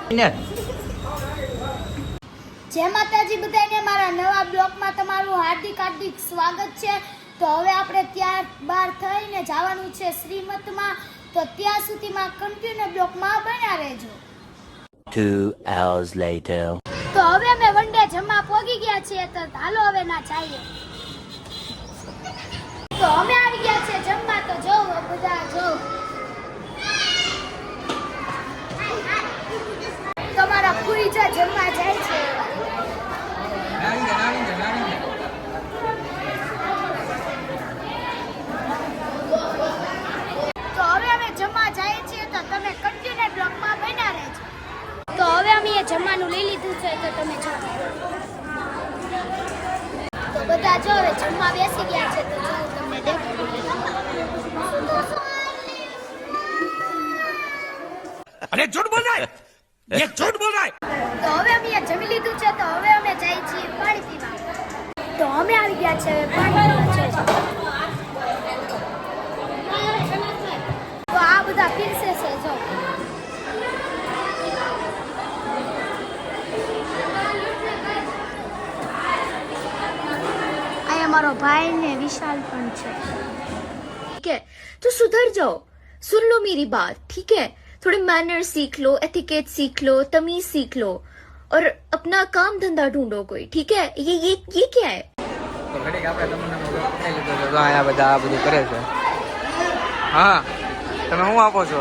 જય માતાજી બધાને, મારા નવા બ્લોગમાં તમારું હાર્દિક સ્વાગત છે। તો હવે આપણે ત્યાં બહાર થઈને જવાનું છે શ્રીમતમાં, તો ત્યાં સુધીમાં કન્ટિન્યુ બ્લોગમાં બન્યા રહેજો। 2 hours later. તો હવે અમે વનડે જમવા પહોંચી ગયા છીએ, તો હાલો હવે ના જઈએ। તો અમે આવી ગયા છે જમવા, તો જો બધા જો તમારા પૂરી જો જમવા જાય છે। તો હવે અમે જમવા જઈએ છીએ, તો તમે કન્ટિન્યુ બ્લોગમાં બન્યા રહેજો। તો હવે અમે જમવાનું લઈ લીધું છે, તો તમે જો તો બધા જો હવે જમવા બેસી ગયા છે, તો જો તમને દેખાડું। अरे झूठ बोल रहा है, ये झूठ बोल रहा है। તો હવે અમે જમી લીધું છે, તો હવે અમે જઈએ છીએ પાણી પીવા। તો અમે આવી ગયા છે પાણી પીવા। તો આ બધા પીરસે છે જો। અહીંયા મારો ભાઈ ને વિશાલ પણ છે। ठीक है, तो सुधर जाओ, सुन लो मेरी बात, ठीक है। थोड़े मैनर सीख लो, एथिकेट सीख लो, तमीज सीख लो और अपना काम धंधा ढूंढो कोई, ठीक है। ये क्या है? તો ઘડીક આપણે તમને ખાઈ લીધો છે, તો અહીંયા બધા આ બધું કરે છે। હા, તમે શું આપો છો?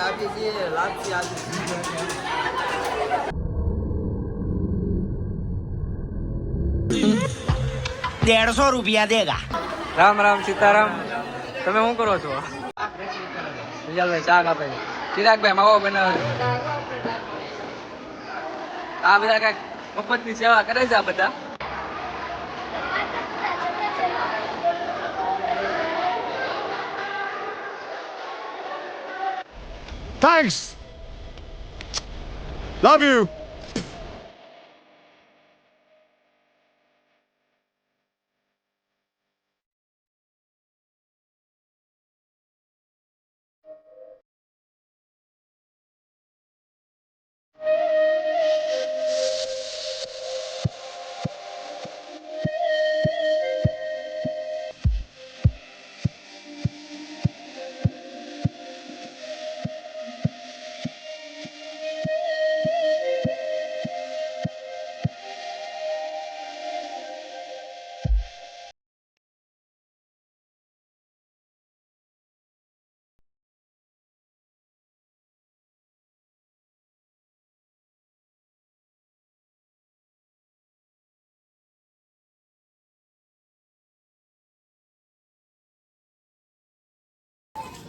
આપીએ છીએ લાપસી, આપીએ। 150 रुपया देगा। રામ રામ સીતારામ। તમે શું કરો છો? વિશાલભાઈ ચા કાપે છે, ચિરાગભાઈ માવો બનાવે છે। આ બધા કઈક મફતની સેવા કરે છે આ બધા। Thanks. Love you.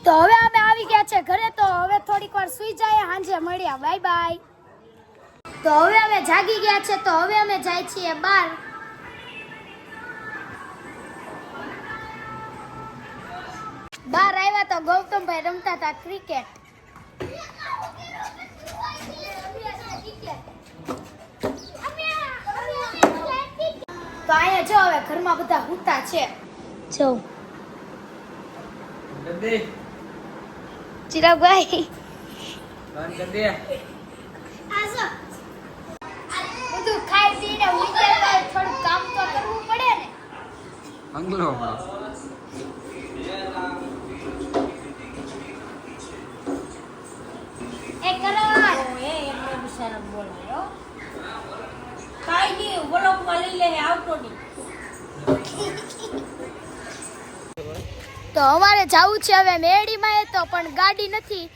તો હવે અમે આવી ગયા છે ઘરે, તો હવે થોડીક વાર સુઈ જાય, સાંજે મળ્યા, બાય બાય। તો હવે અમે જાગી ગયા છે, તો હવે અમે જાય છીએ બહાર। બહાર આવ્યા તો ગૌતમભાઈ રમતા હતા ક્રિકેટ। તો અહીંયા જો હવે ઘરમાં બધા સૂતા છે જો। ચિરાગભાઈ બધું ખાઈ પીને ઊંઘી ગયા, થોડું કામ તો કરવું પડે ને। અંગલો એ કરાર તો અમારે જવું છે હવે મેડીમાં, એ તો પણ ગાડી નથી,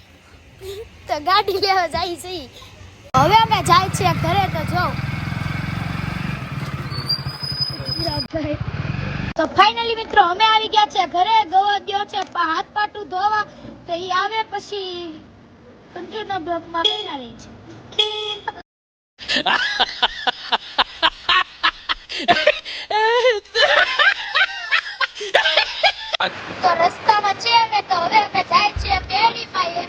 તો ગાડી લેવા જાય છે। હવે અમે જાય છીએ ઘરે, તો જો તો ફાઇનલી મિત્રો અમે આવી ગયા છે ઘરે। ગવા ગયો છે હાથ પાટું ધોવા, તો એ આવે પછી કન્ટિન્યુ બ્લોકમાં બેના રહી છે। તો રસ્તામાં છે અમે, તો હવે અમે જાય છીએ મેડીમાં।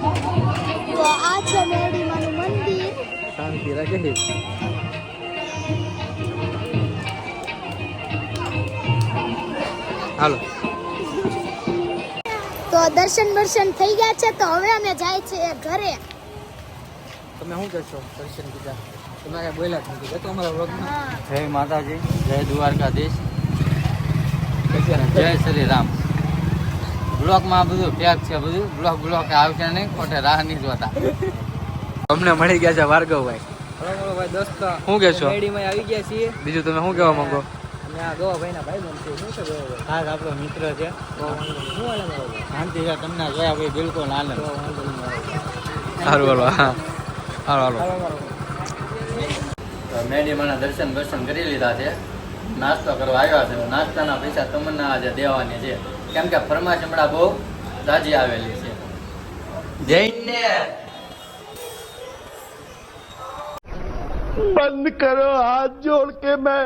તો આ છે મેરડીમાનું મંદિર. શાંતિ રાખે. હાલો તો દર્શન થઈ ગયા છે તો હવે અમે જાય છે ઘરે. તમે શું કહેશો દર્શન કીધા તમે કાંઈ બોલ્યા જ નથી તો અમારા વ્લોગમાં. હા. જય માતાજી, જય દ્વારકાધીશ, જય શ્રી રામ. બ્લોકમાં બધું ફેક છે, બધું બ્લોક આવશે નહીં, ખોટે રાહ નહીં જોતા. અમને મળી ગયા છે ભાર્ગવભાઈ. ભાઈ દોસ્ત શું કહેશો? મેડીમાં આવી ગયા છીએ બીજું તમે શું કહેવા માંગો? અને આ ગોવાભાઈના ભાઈબંધ છે. શું છે ગોવાભાઈ? ખાસ આપણો મિત્ર છે. શું હાલે મારો ભાઈ? શાંતિ છે. તમને જોયા ભાઈ બિલકુલ આનંદ. સારું હાલો. હા હાલો. મેડીમાના દર્શન કરી લીધા છે. નાસ્તો કરવા આવ્યા છે. નાસ્તાના પૈસા તમને આજે દેવાની છે, કેમ કે ફરમાશ હમણાં બહુ તાજી આવેલી છે. જઈને बंद करो हाथ जोड़ के मैं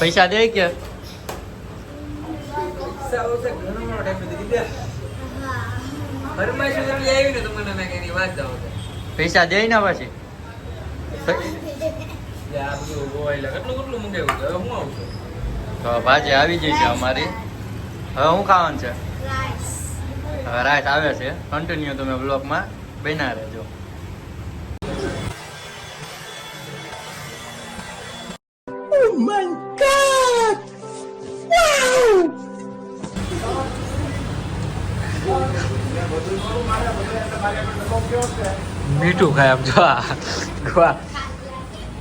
પૈસા દે કે પૈસા દે ને પછી તો ભાજી આવી જઈ છે અમારી. હવે શું ખાવાનું છે? હવે રાઈસ આવે છે. કન્ટિન્યુ તમે બ્લોગમાં બના રહેજો. મીઠું ખાય આમ જો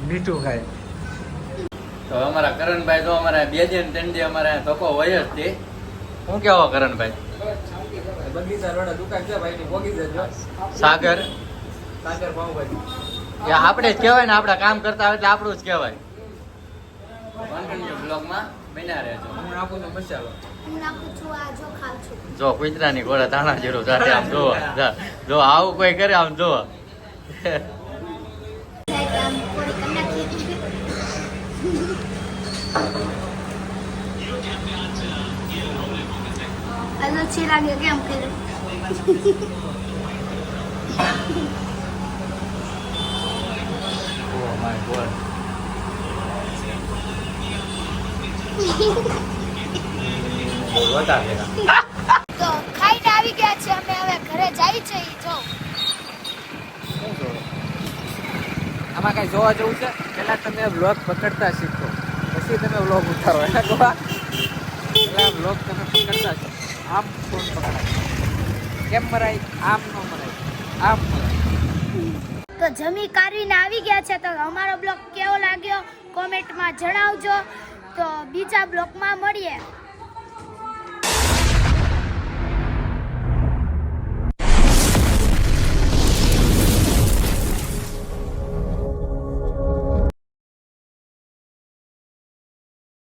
મીઠું ખાય. તો અમારા કરણભાઈ તો અમારા 2 દિન 3 દી અમારા ધક્કો હોય જ તે. શું કેવો કરણભાઈ? સાગર આપણે જ કહેવાય ને, આપડા કામ કરતા હોય એટલે આપણું જ કહેવાય. કન્ટિન્યુ બ્લોગમાં બન્યા રહેજો. હું નાખું છું આ જો ખાવ છું. જો કુતરાની ઘોડા ધાણા જેવું સાથે આમ જોવો. જો આવું કોઈ કરે આમ જોવો. આમ થોડી કરી નાખી. આનો ચિરાગે કેમ કરે? Oh my God. તો ખાઈને આવી ગયા છે અમે, હવે ઘરે જાય છે. જો આમાં કઈ જોવા જવું છે? પેલા તમે બ્લોગ પકડતા શીખો, પછી તમે બ્લોગ ઉતારો. એના ગોવા પેલા બ્લોગ તમે પકડતા શીખો. આમ ફોન પકડાય, કેમ મરાય? આમ ન મરાય, આમ મરાય. તો જમી કાઢીને આવી ગયા છે. તો અમારો બ્લોગ કેવો લાગ્યો કોમેન્ટમાં જણાવજો. તો બીજા બ્લોગમાં મળીએ.